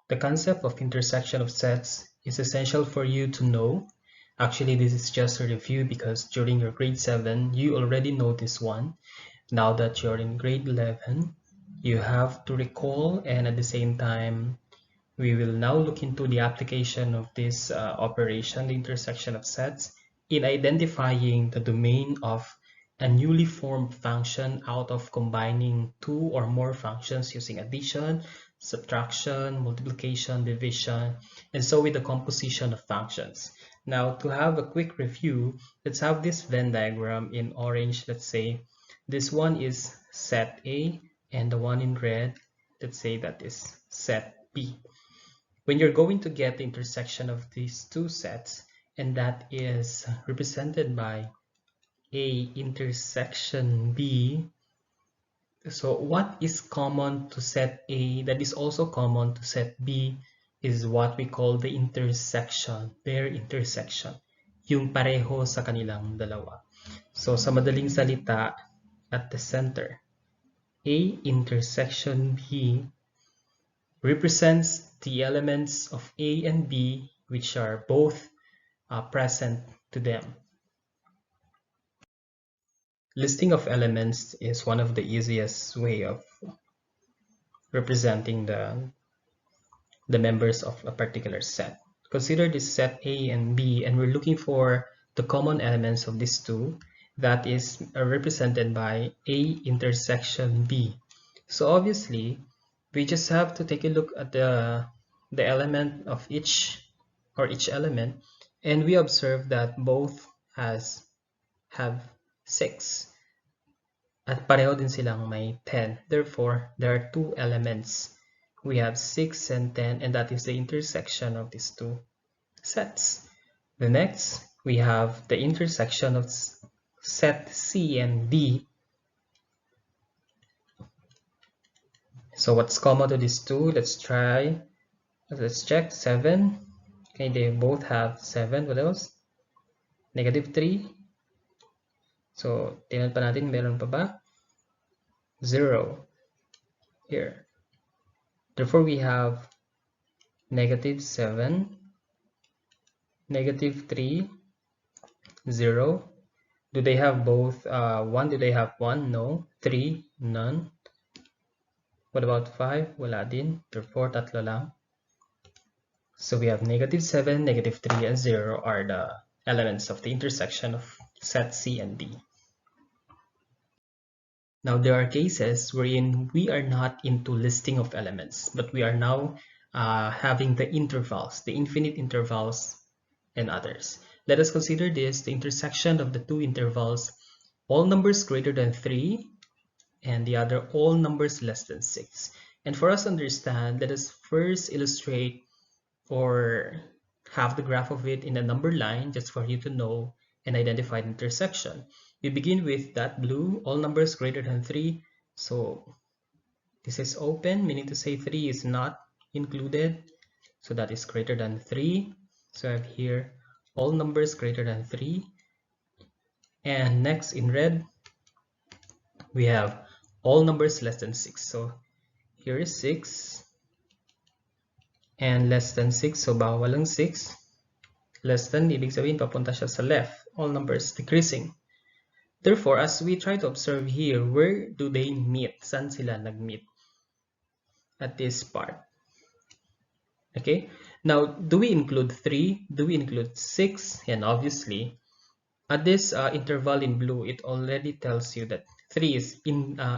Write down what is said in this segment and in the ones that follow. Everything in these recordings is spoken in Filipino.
The concept of intersection of sets is essential for you to know. Actually, this is just a review because during your grade 7, you already know this one. Now that you're in grade 11, you have to recall, and at the same time, we will now look into the application of this operation, the intersection of sets, in identifying the domain of a newly formed function out of combining two or more functions using addition, subtraction, multiplication, division, and so with the composition of functions. Now, to have a quick review, let's have this Venn diagram in orange. Let's say this one is set A, and the one in red, let's say that is set B. When you're going to get the intersection of these two sets, and that is represented by A intersection B. So what is common to set A that is also common to set B is what we call the intersection, their intersection, yung pareho sa kanilang dalawa. So sa madaling salita, at the center, A intersection B represents the elements of A and B which are both present to them. Listing of elements is one of the easiest way of representing the members of a particular set. Consider this set A and B, and we're looking for the common elements of these two. That is represented by A intersection B. So obviously, we just have to take a look at the element of each element, and we observe that both have 6. At pareho din silang may 10. Therefore, there are two elements. We have 6 and 10, and that is the intersection of these two sets. The next, we have the intersection of set C and D. So what's common to these two? Let's check. 7. Okay, they both have 7. What else? -3. So, tingnan pa natin, meron pa ba? 0 here. Therefore, we have -7, -3, 0. Do they have both 1? Do they have 1? No. 3? None. What about 5? Wala din. Therefore, tatlo lang. So, we have -7, -3, and 0 are the elements of the intersection of set C and D. Now, there are cases wherein we are not into listing of elements, but we are now having the intervals, the infinite intervals, and others. Let us consider this, the intersection of the two intervals, all numbers greater than 3, and the other all numbers less than 6. And for us to understand, let us first illustrate or have the graph of it in a number line, just for you to know and identify the intersection. We begin with that blue, all numbers greater than 3. So this is open, meaning to say 3 is not included. So that is greater than 3. So I have here all numbers greater than 3. And next in red, we have all numbers less than 6. So here is 6. And less tthan 6, so bawal ang 6. Less than, ibig sabihin papunta siya sa left. All numbers decreasing. Therefore, as we try to observe here, where do they meet? Saan sila nag-meet? At this part. Okay? Now, do we include 3? Do we include 6? And obviously, at this interval in blue, it already tells you that 3 is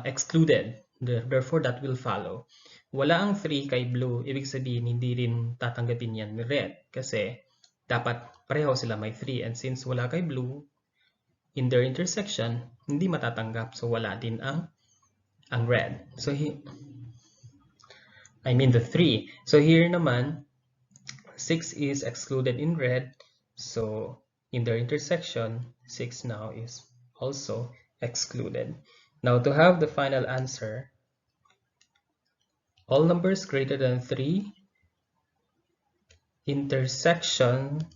excluded. Therefore, that will follow. Wala ang 3 kay blue, ibig sabihin hindi rin tatanggapin yan ni red. Kasi dapat pareho sila may 3. And since wala kay blue, in their intersection, hindi matatanggap. So, wala din ang red. So, I mean the 3. So, here naman, 6 is excluded in red. So, in their intersection, 6 now is also excluded. Now, to have the final answer, all numbers greater than 3, intersection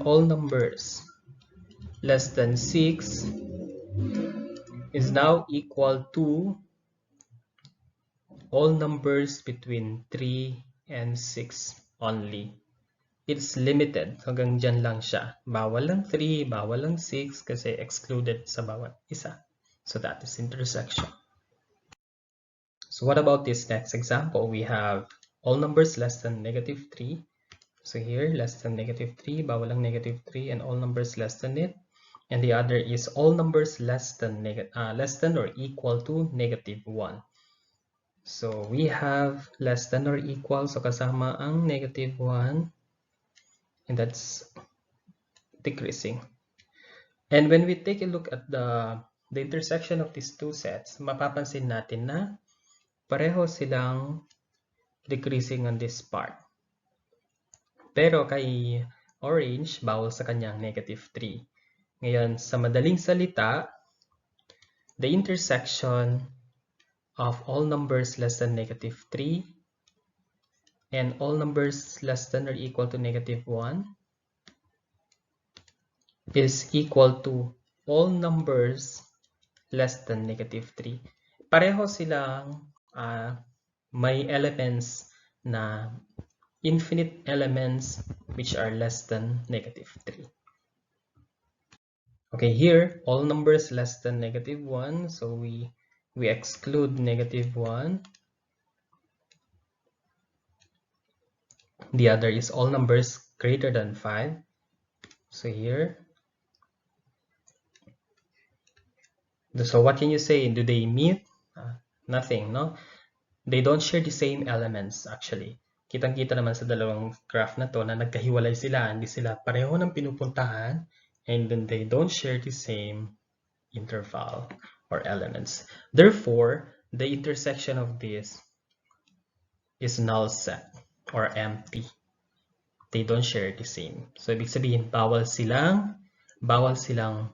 all numbers less than 6 is now equal to all numbers between 3 and 6 only. It's limited. Hanggang dyan lang siya. Bawal lang 3, bawal lang 6 kasi excluded sa bawat isa. So that is intersection. So what about this next example? We have all numbers less than -3. So here, less than -3, bawal lang -3, and all numbers less than it. And the other is all numbers less than or equal to -1. So we have less than or equal, so kasama ang -1, and that's decreasing. And when we take a look at the intersection of these two sets, mapapansin natin na pareho silang decreasing on this part. Pero kay orange, bawal sa kanyang -3. Ngayon, sa madaling salita, the intersection of all numbers less than -3 and all numbers less than or equal to -1 is equal to all numbers less than -3. Pareho silang may elements na infinite elements which are less than -3. Okay, here all numbers less than -1, so we exclude -1. The other is all numbers greater than 5. So here, so what can you say? Do they meet? Nothing, no? They don't share the same elements actually. Kitang-kita naman sa dalawang graph na to na nagkahiwalay sila, hindi sila pareho ng pinupuntahan, and then they don't share the same interval or elements. Therefore, the intersection of this is null set or empty. They don't share the same. So ibig sabihin, bawal silang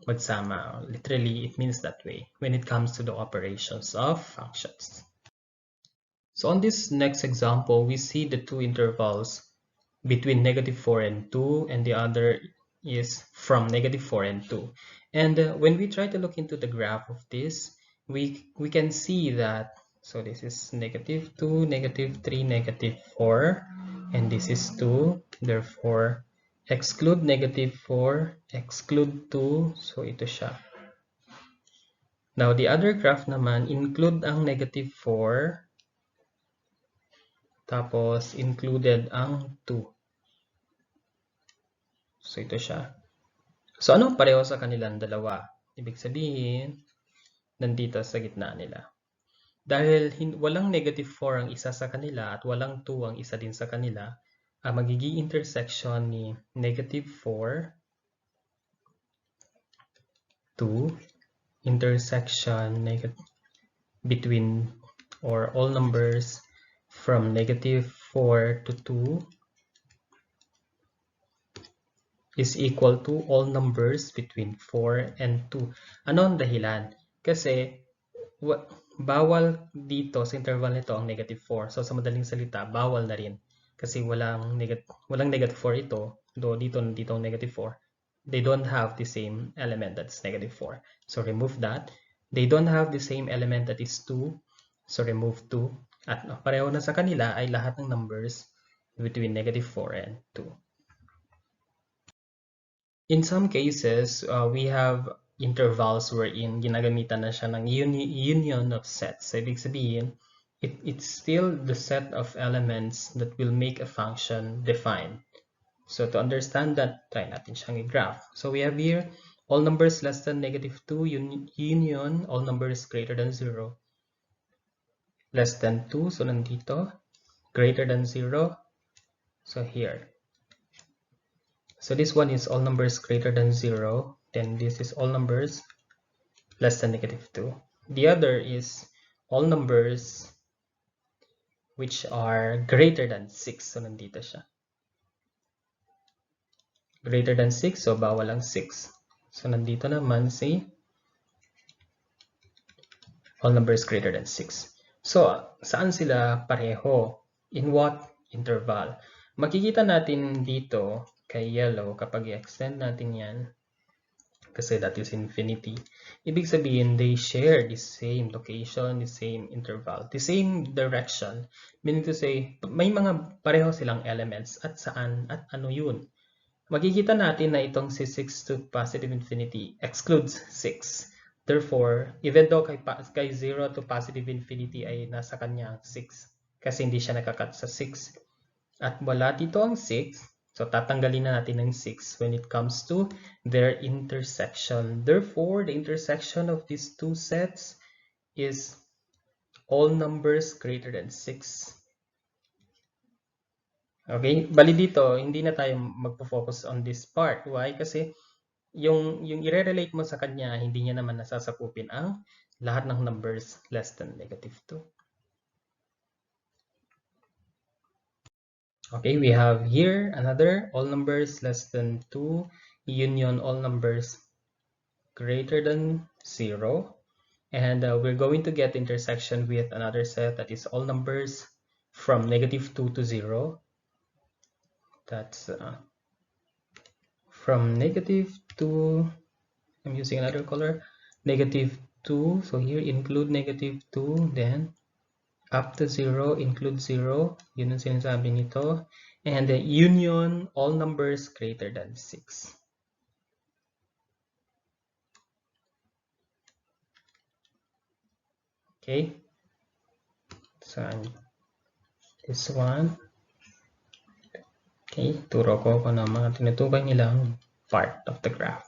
magsama. Literally, it means that way when it comes to the operations of functions. So on this next example, we see the two intervals between -4 and 2, and the other is from -4 and 2. And when we try to look into the graph of this, we can see that, so this is -2, -3, -4, and this is 2. Therefore, exclude -4, exclude 2, so ito siya. Now, the other graph naman, include ang -4, tapos included ang 2. So ito siya. So ano pareho sa kanilang dalawa? Ibig sabihin, nandito sa gitna nila. Dahil walang -4 ang isa sa kanila at walang 2 ang isa din sa kanila, ang magiging intersection ni -4, 2, intersection between or all numbers from -4 to 2 is equal to all numbers between 4 and 2. Ano ang dahilan? Kasi bawal dito sa interval nito ang -4. So sa madaling salita, bawal na rin. Kasi walang -4 ito, though dito ang -4. They don't have the same element that's -4. So remove that. They don't have the same element that is 2. So remove 2. At pareho na sa kanila ay lahat ng numbers between -4 and 2. In some cases, we have intervals wherein ginagamitan na siya ng union of sets. So, ibig sabihin, it's still the set of elements that will make a function defined. So, to understand that, try natin siyang i-graph. So, we have here all numbers less than -2 union all numbers greater than 0. Less than 2, so nandito. Greater than 0, so here. So this one is all numbers greater than 0. Then this is all numbers less than -2. The other is all numbers which are greater than 6. So nandito siya. Greater than 6, so bawal ang 6. So nandito naman si all numbers greater than 6. So saan sila pareho? In what interval? Makikita natin dito kay yellow kapag i-extend natin yan. kasi that is infinity. Ibig sabihin, they share the same location, the same interval, the same direction. Meaning to say, may mga pareho silang elements at saan at ano yun. Makikita natin na itong si 6 to positive infinity excludes 6. Therefore, even though kay 0 to positive infinity ay nasa kanya 6 kasi hindi siya nakakat sa 6. At wala dito ang 6, so tatanggalin na natin ang 6 when it comes to their intersection. Therefore, the intersection of these two sets is all numbers greater than 6. Okay, bali dito, hindi na tayo magpo-focus on this part. Why? Kasi yung i-relate mo sa kanya, hindi niya naman nasasakupin ang lahat ng numbers less than -2. Okay, we have here another all numbers less than 2 union all numbers greater than 0. And we're going to get intersection with another set that is all numbers from -2 to 0. That's from -2, I'm using another color, -2. So here include -2, then up to 0, include 0, yun ang sinasabi nito. And the union, all numbers greater than 6. Okay, so this one. Okay, turo ko kung ano mga tinutukoy nilang part of the graph.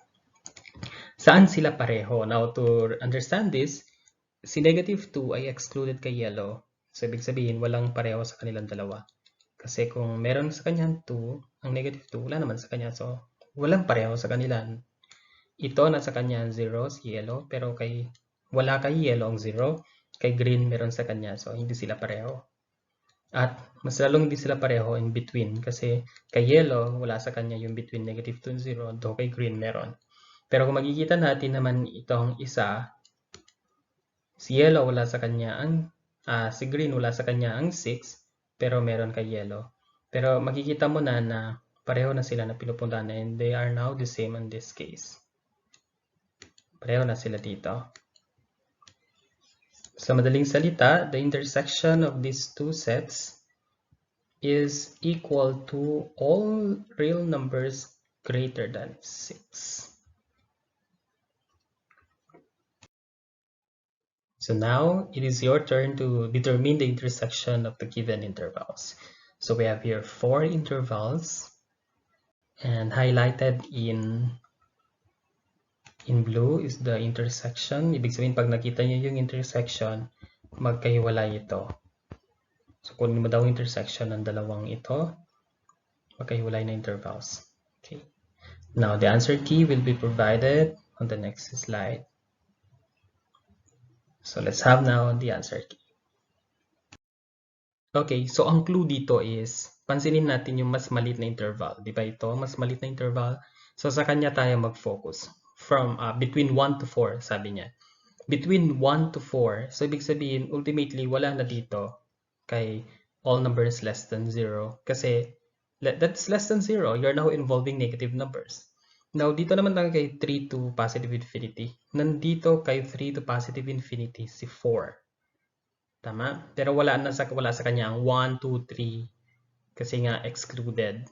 Saan sila pareho? Now, to understand this, si -2 ay excluded kay yellow. So, ibig sabihin, walang pareho sa kanilang dalawa. Kasi kung meron sa kanya 2, ang -2, wala naman sa kanya. So, walang pareho sa kanila. Ito, nasa kanya 0, si yellow. Pero wala kay yellow ang 0. Kay green, meron sa kanya. So, hindi sila pareho. At mas lalong hindi sila pareho in between. Kasi kay yellow, wala sa kanya yung between -2 and 0. Though kay green, meron. Pero kung makikita natin naman itong isa, si yellow wala sa kanya ang si green wala sa kanya ang 6, pero meron kay yellow. Pero makikita mo na pareho na sila na pinupuntahan and they are now the same in this case. Pareho na sila dito. Sa madaling salita, the intersection of these two sets is equal to all real numbers greater than 6. So now it is your turn to determine the intersection of the given intervals. So we have here 4 intervals and highlighted in blue is the intersection. Ibig sabihin pag nakita niyo yung intersection, magkahiwalay ito. So kunin mo daw intersection ng dalawang ito, magkahiwalay na intervals. Okay. Now the answer key will be provided on the next slide. So let's have now the answer key. Okay, so ang clue dito is, pansinin natin yung mas maliit na interval. Di ba ito? Mas maliit na interval. So sa kanya tayo mag-focus. From between 1 to 4, sabi niya. Between 1 to 4, so ibig sabihin, ultimately, wala na dito kay all numbers less than 0. Kasi that's less than 0. You're now involving negative numbers. Now, dito naman tayo kay 3 to positive infinity. Nandito kay 3 to positive infinity si 4. Tama? Pero wala sa kanya ang 1, 2, 3 kasi nga excluded.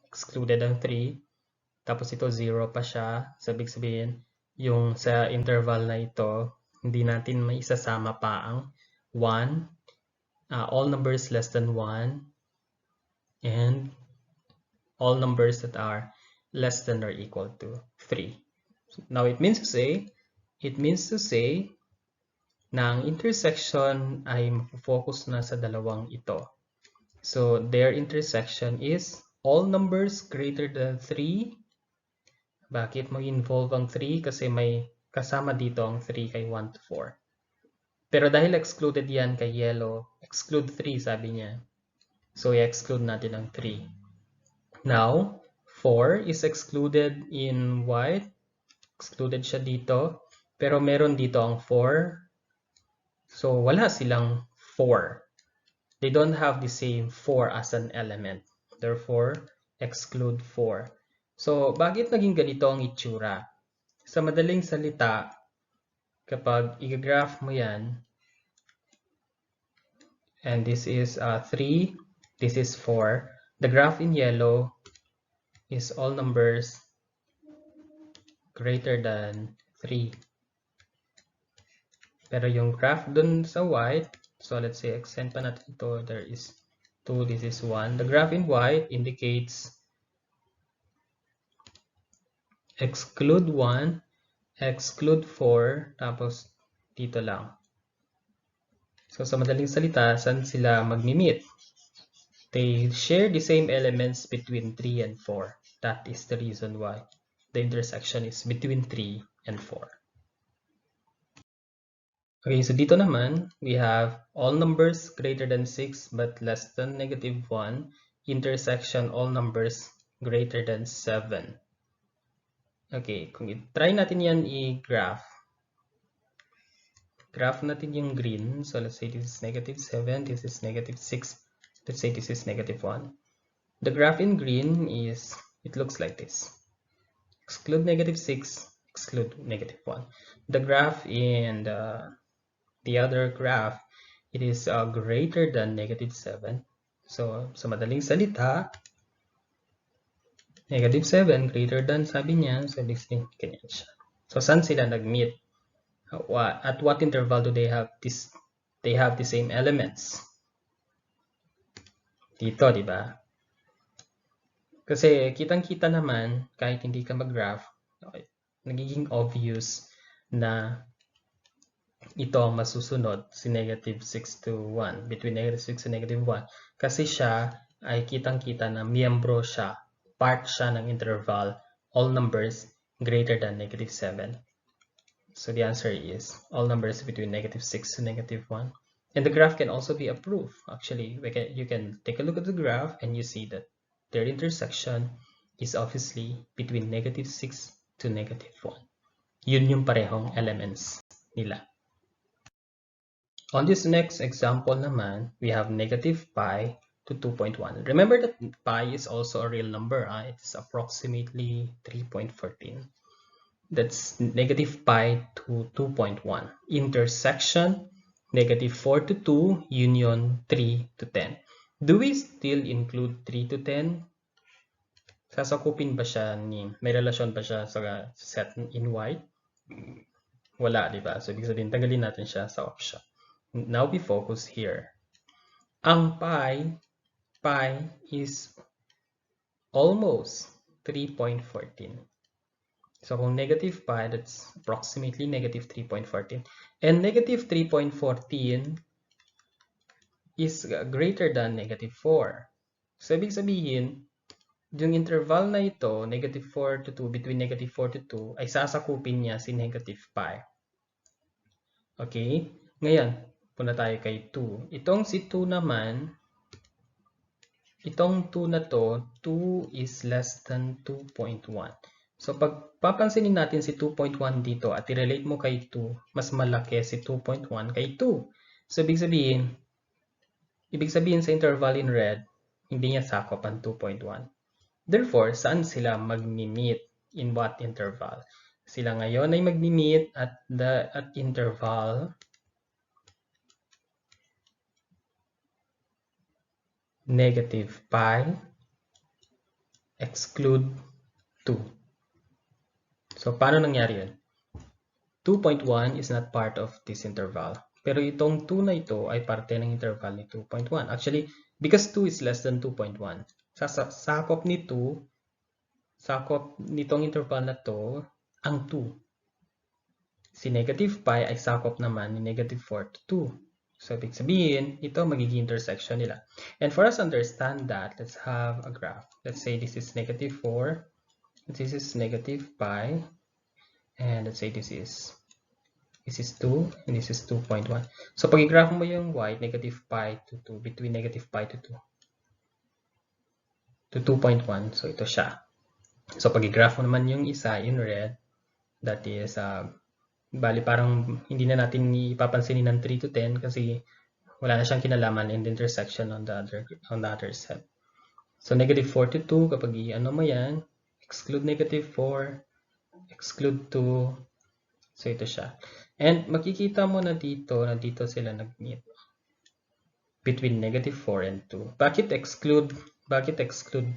Excluded ang 3. Tapos ito 0 pa siya. So, ibig sabihin, yung sa interval na ito, hindi natin may isasama pa ang 1, all numbers less than 1, and all numbers that are less than or equal to 3. Now, it means to say na ang intersection ay mag-focus na sa dalawang ito. So, their intersection is all numbers greater than 3. Bakit mag-involve ang 3? Kasi may kasama dito ang 3 kay 1 to 4. Pero dahil excluded yan kay yellow, exclude 3 sabi niya. So, i-exclude natin ang 3. Now, 4 is excluded in white. Excluded siya dito. Pero meron dito ang 4. So, wala silang 4. They don't have the same 4 as an element. Therefore, exclude 4. So, bakit naging ganito ang itsura? Sa madaling salita, kapag i-graph mo yan, and this is 3, this is 4, the graph in yellow is all numbers greater than 3. Pero yung graph dun sa white, so let's say extend pa natin ito, there is 2, this is 1. The graph in white indicates exclude 1, exclude 4, tapos dito lang. So sa madaling salita, saan sila magmi-meet? They share the same elements between 3 and 4. That is the reason why the intersection is between 3 and 4. Okay, so dito naman, we have all numbers greater than 6 but less than -1, intersection all numbers greater than 7. Okay, kung i-try natin yan i-graph, graph natin yung green. So let's say this is -7, this is -6, let's say this is -1. The graph in green is, it looks like this. Exclude -6, exclude -1. The graph in the other graph, it is greater than -7. So sa madaling salita, -7 greater than, sabi niya, so this thing, ganyan siya. So saan sila nag-meet? At what interval do they have this? They have the same elements. Dito, di ba? Kasi kitang-kita naman, kahit hindi ka mag-graph, okay, nagiging obvious na ito ang masusunod, si -6 to 1, between -6 and -1. Kasi siya ay kitang-kita na miyembro siya, part siya ng interval, all numbers greater than -7. So the answer is all numbers between -6 to -1. And the graph can also be a proof. Actually, you can take a look at the graph and you see that their intersection is obviously between -6 to -1. Yun yung parehong elements nila. On this next example naman, we have -pi to 2.1. Remember that pi is also a real number. It's approximately 3.14. That's -pi to 2.1. Intersection, -4 to 2, union 3 to 10. Do we still include 3 to 10? Sasakupin ba siya may relasyon ba siya sa set in white? Wala, di ba? So, ibig sabihin, tanggalin natin siya sa option. Now we focus here. Ang pi is almost 3.14. So kung -pi, that's approximately -3.14. And -3.14 is greater than -4. So ibig sabihin, yung interval na ito, -4 to 2, between -4 to 2, ay sasakupin niya si -pi. Okay? Ngayon, punta tayo kay 2. Itong si 2 naman, itong 2 na to, 2 is less than 2.1. So pag papansinin natin si 2.1 dito at i-relate mo kay 2, mas malaki si 2.1 kay 2. So ibig sabihin sa interval in red, hindi niya sakop ang 2.1. Therefore, saan sila magmi-meet? In what interval? Sila ngayon ay magmi-meet at interval -pi exclude 2. So, paano nangyari yun? 2.1 is not part of this interval. Pero itong 2 na ito ay parte ng interval ni 2.1. Actually, because 2 is less than 2.1, sakop nitong interval na to ang 2. Si -pi ay sakop naman ni -4 to 2. So, ibig sabihin, ito magiging intersection nila. And for us to understand that, let's have a graph. Let's say this is -4, this is -pi, and let's say this is 2, and this is 2.1. So, pag i-graph mo yung y, -pi to 2, between -pi to 2, to 2.1, so ito siya. So, pag i-graph mo naman yung isa in red, that is, bali parang hindi na natin ipapansinin ng 3 to 10 kasi wala na siyang kinalaman in the intersection on the other set. So, -4 to 2, kapag i-ano mo yan, exclude -4, exclude 2. So ito siya. And makikita mo na dito sila nag-meet between -4 and 2. Bakit exclude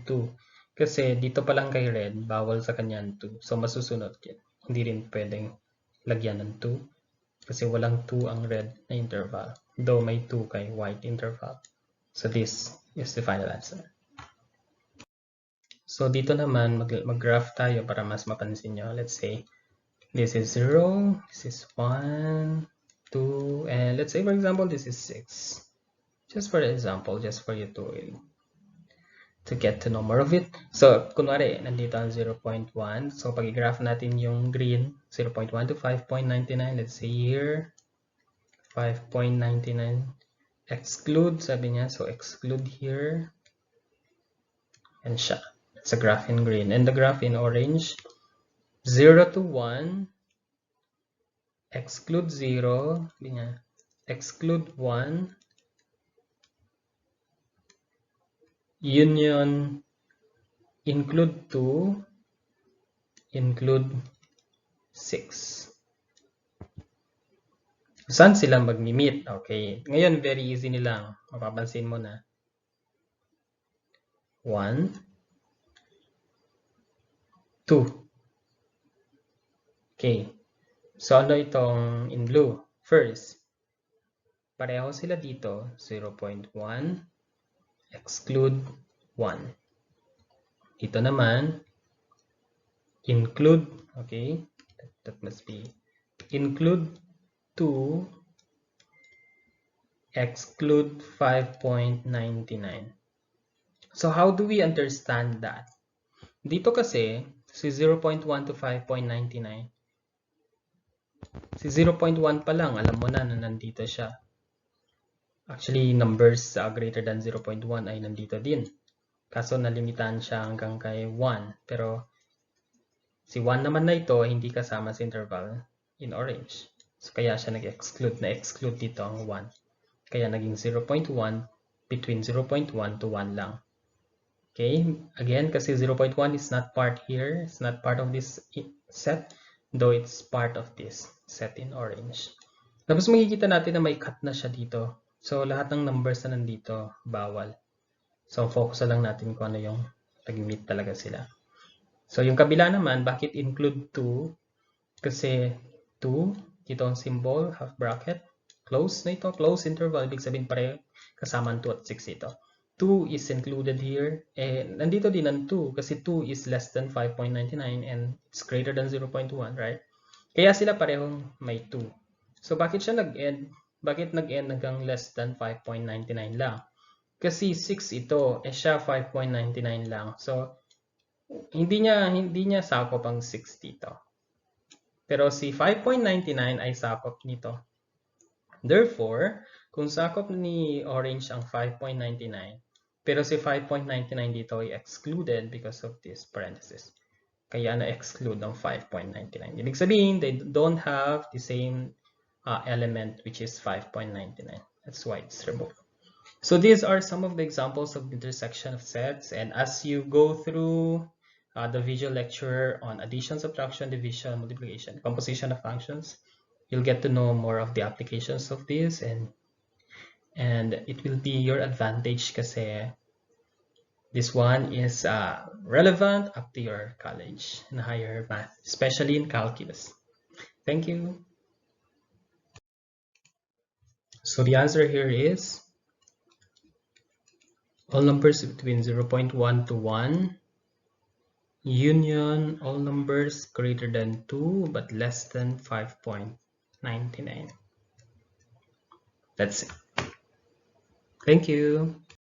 2? Kasi dito pa lang kay red, bawal sa kanya ang 2. So masusunod yan. Hindi rin pwedeng lagyan ng 2 kasi walang 2 ang red na interval. Though may 2 kay white interval. So this is the final answer. So dito naman mag-graph tayo para mas mapansin nyo. Let's say this is 0, this is 1, 2, and let's say for example this is 6. Just for example, just for you to get to know more of it. So kunwari nandito ang 0.1. So pag i-graph natin yung green, 0.1 to 5.99. Let's say here 5.99. Exclude, sabi niya. So exclude here. And siya. It's a graph in green. And the graph in orange, 0 to 1. Exclude 0. Sabi niya. Exclude 1. Union, include 2. Include 6. Saan sila mag-meet? Okay. Ngayon, very easy nilang. Mapapansin mo na. 1, 2. Okay. So, ano itong in blue? First, pareho sila dito. 0.1. Exclude 1. Dito naman, include, okay, that must be, include 2, exclude 5.99. So how do we understand that? Dito kasi, si 0.1 to 5.99, si 0.1 pa lang, alam mo na nandito siya. Actually, numbers greater than 0.1 ay nandito din. Kaso nalimitahan siya hanggang kay 1. Pero si 1 naman na ito, hindi kasama sa interval in orange. So kaya siya nag-exclude. Na-exclude dito ang 1. Kaya naging 0.1 between 0.1 to 1 lang. Okay, again, kasi 0.1 is not part here. It's not part of this set, though it's part of this set in orange. Tapos makikita natin na may cut na siya dito. So lahat ng numbers na nandito, bawal. So focus lang natin kung ano yung nag-meet talaga sila. So yung kabila naman, bakit include 2? Kasi 2, dito ang symbol, half bracket, close na ito, close interval, ibig sabihin pareho kasama ang 2 at 6 ito. 2 is included here, nandito din ang 2 kasi 2 is less than 5.99 and it's greater than 0.1, right? Kaya sila parehong may 2. So bakit siya nag-end? Bakit nag-end hanggang less than 5.99 lang? Kasi 6 ito, siya 5.99 lang. So hindi niya sakop ang 6 dito. Pero si 5.99 ay sakop nito. Therefore, kung sakop ni orange ang 5.99, pero si 5.99 dito ay excluded because of this parenthesis. Kaya na-exclude ang 5.99. Ibig sabihin, they don't have the same element, which is 5.99. That's why it's removed. So these are some of the examples of intersection of sets. And as you go through the visual lecture on addition, subtraction, division, multiplication, composition of functions, you'll get to know more of the applications of this, and it will be your advantage kasi this one is relevant up to your college and higher math, especially in calculus. Thank you. So the answer here is all numbers between 0.1 to 1, union all numbers greater than 2 but less than 5.99. That's it. Thank you.